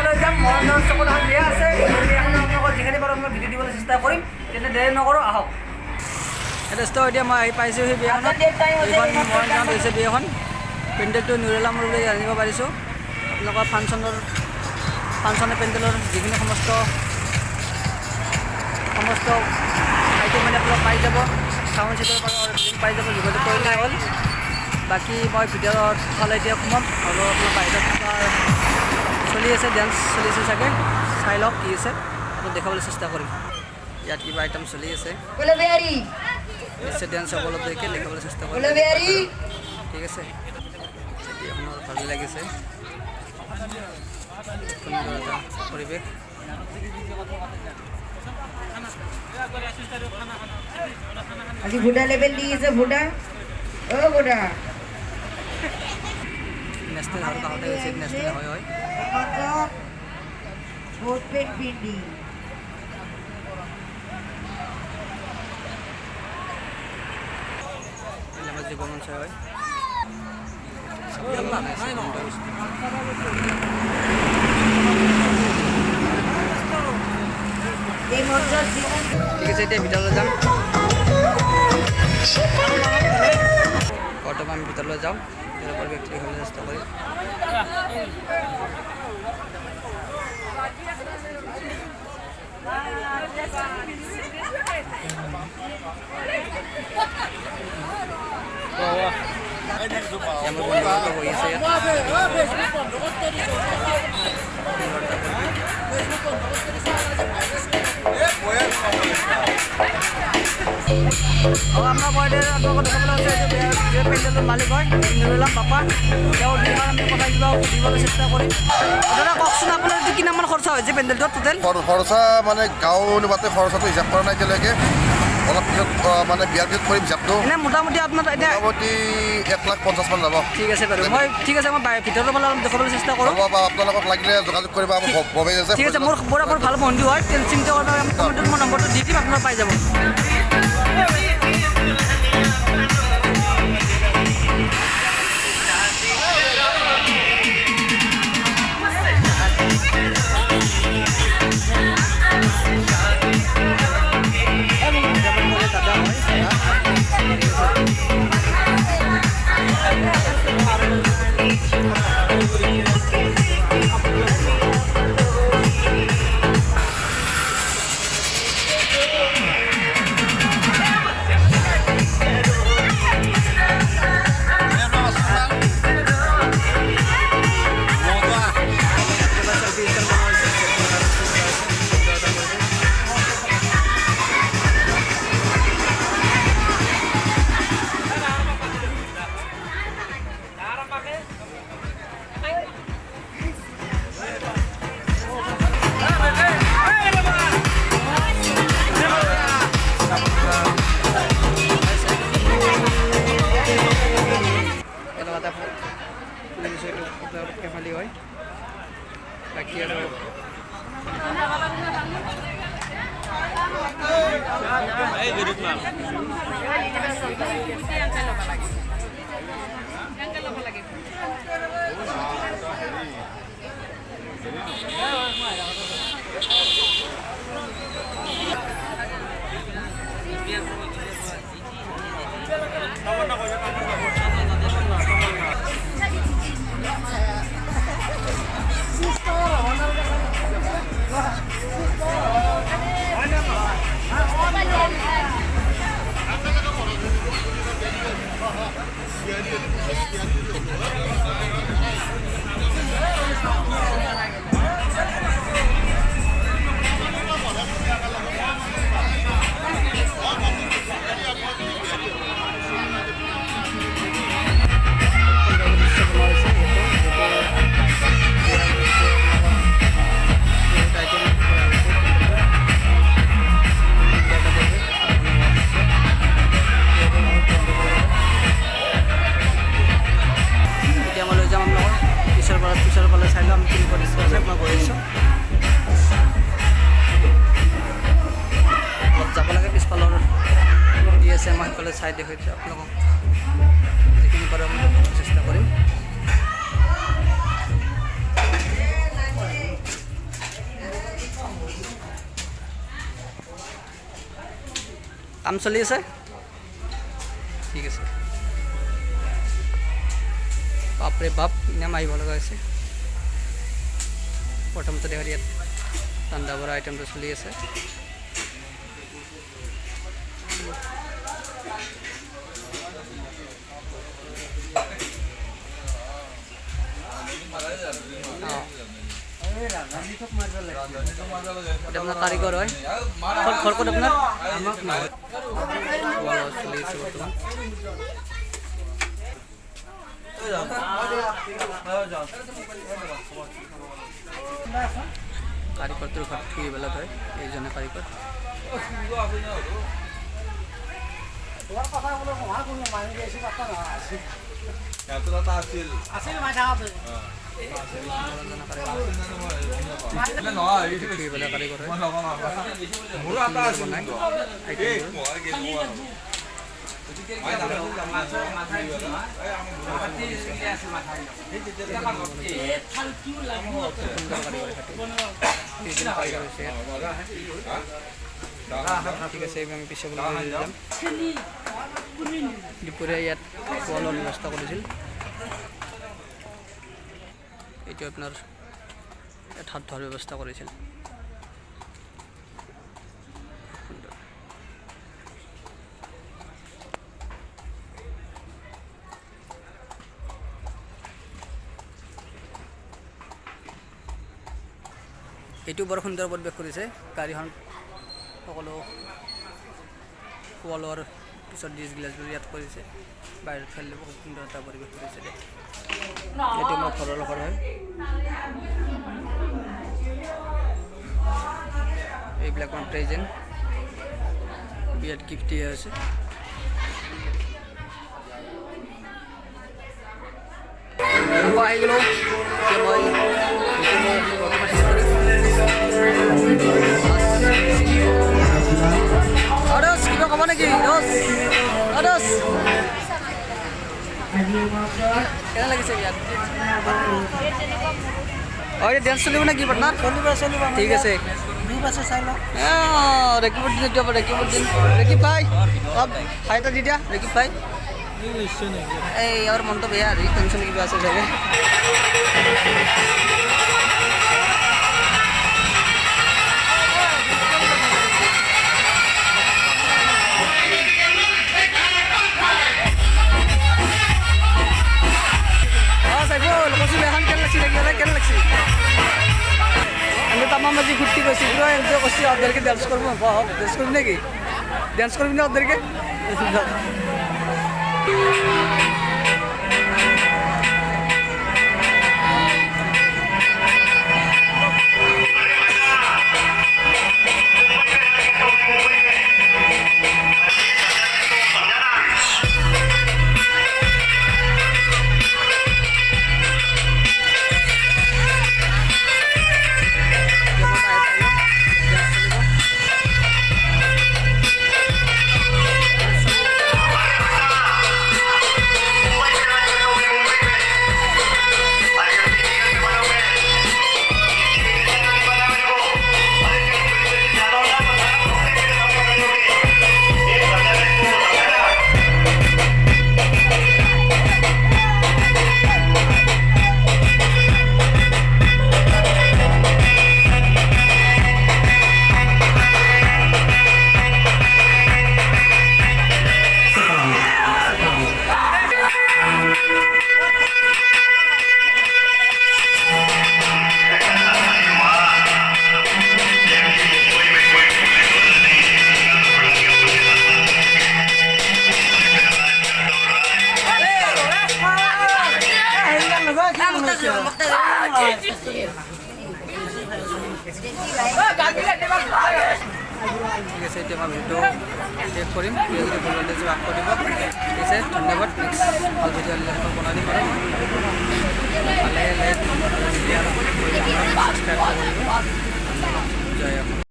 লৈ যাম মহেন্দ্ৰ চকুত এখন বিয়া আছে বিয়াখনৰ আপোনালোকক যিখিনি পাৰোঁ মই ভিডিঅ' দিবলৈ চেষ্টা কৰিম তেন্তে দেৰি নকৰোঁ আহক যথেষ্ট এতিয়া মই আহি পাইছোঁ সেই বিয়াখনত এইখন মহেন্দ্ৰত হৈছে বিয়াখন পেণ্ডেলটো নুৰেলা মোৰ বুলি জানিব পাৰিছোঁ আপোনালোকৰ ফাংচনে পেণ্ডেলৰ যিখিনি সমস্ত আইটেম মানে আপোনালোক পাই যাব চাউণ্ড চিটৰ পৰা পাই যাব যোগাযোগ কৰিলে হ'ল বাকী মই ভিতৰত ফালে এতিয়া সোমাম আৰু আপোনাৰ বাহিৰত চলি আছে ডেন্স চলি আছে চাগে চাই লওক কি আছে আপোনাক দেখাবলৈ চেষ্টা কৰিম ইয়াত কিবা আইটেম চলি আছে নিশ্চয় ডেন্স উপলব্ধকৈ দেখাবলৈ চেষ্টা কৰিম ঠিক আছে আপোনাৰ ভালে লাগিছে সুন্দৰ এটা পৰিৱেশ আজি বুঢ়া লেভেল দি আছে বুঢ়া বুঢ়া নেশ্যনেল আৰু কাষতে হৈছে নেশ্যনেল হয় ভোট পেট পিন্ডি আমাৰ যুৱ মঞ্চ হয় ঠিক আছে এতিয়া ভিতৰলৈ যাম বৰ্তমান আমি ভিতৰলৈ যাওঁ পৰিৱেশটো দেখাবলৈ চেষ্টা কৰিম আমাৰ বন্ধুবান্ধব বহি আছে আমৰা বয়দেৰ আপনাৰ দেখাবলৈ আছে যে পেণ্ডেলৰ মালিক হয় নুৰুলাম বাপা তেওঁৰ বিষয়ে আমি কথা কিবা সুধিবলৈ চেষ্টা কৰিম দাদা কওকচোন আপোনাৰ কি কিমান খৰচা হৈছে পেণ্ডেলটোত টোটেল খৰচা মানে গাঁও অনুপাতে খৰচাটো হিচাপ কৰা নাই এতিয়ালৈকে অলপ পিছত মানে বিয়াৰ পিছত কৰিম হিচাপটো এনে মোটামুটি আপোনাৰ এতিয়া মোটামুটি 1,50,000 মান যাব ঠিক আছে বাৰু মই ভিতৰৰ ফালে অলপ দেখাবলৈ চেষ্টা কৰোঁ আপোনালোকক লাগিলে যোগাযোগ কৰিব আমাৰ ভৱেশ আছে ঠিক আছে মোৰ বৰ ভাল বন্ধু হয় চিন্তা কৰিব কমেণ্টত মই নম্বৰটো দি দিম আপোনাৰ পাই যাব কেমালি হয় বাকী আৰু চাই দেখুৱাইছোঁ আপোনালোকক যিখিনি পাৰোঁ চেষ্টা কৰিম কাম চলি আছে ঠিক আছে বাপৰে বাপ ইনাম আহিব লগা হৈছে প্ৰথমতে দেখা ইয়াত ঠাণ্ডা বৰা আইটেমটো চলি আছে আপনার কারিগর হয় খড়কট আপনার চলি আছে বর্তমান কারিগর তো ঘাট ফিরে বেলা হয় এই জন্য কারিগর ঠিক আছে আমি পিছে যাম দুপৰীয়া ইয়াত খোৱা লোৱাৰ ব্যৱস্থা কৰিছিল এইটো আপোনাৰ ইয়াত হাত ধোৱাৰ ব্যৱস্থা কৰিছিল এইটো বৰ সুন্দৰ পৰিৱেশ কৰিছে গাড়ীখন সকলো খোৱা লোৱাৰ পিছত ডিছ গিলাচবোৰ ইয়াত কৰিছে বাহিৰত ফেলে বহুত সুন্দৰ এটা পৰিৱেশ কৰিছে দে এইটো মোৰ ঘৰৰ ঘৰ হয় এইবিলাক মোৰ প্ৰেজেণ্ট বিয়াত গিফ্ট দিয়া হৈছে আহি গ'লোঁ কিবা ক'ব নেকি কেনে লাগিছে ইয়াত এতিয়া ডেন্স চলিব নে কি পাৰ্টনাৰ চলিব ঠিক আছে ৰেকিবত দিন এতিয়া ৰেকিবত দিন ৰেকিব ভাই হাই এটা দি দিয়া ৰেকিব ভাই এই ইয়াৰ মনটো বেয়া আৰু টেনশ্যন কিবা আছে চাগে তামাম আজি ঘুরতে গেছি পুরো এনজয় করছি ওদেরকে ডান্স করবো ডান্স করবি নাকি ডান্স করবি না ওদেরকে ঠিক আছে এতিয়া মই ভিডিঅ' শেষ কৰিম যদি ভাল লাগে যোৱা কৰিব ঠিক আছে ধন্যবাদ নেক্সট ভাল ভিডিঅ' বনাই দিম আৰু ভালে লাইক আৰু ছাবস্ক্ৰাইব কৰিব জয়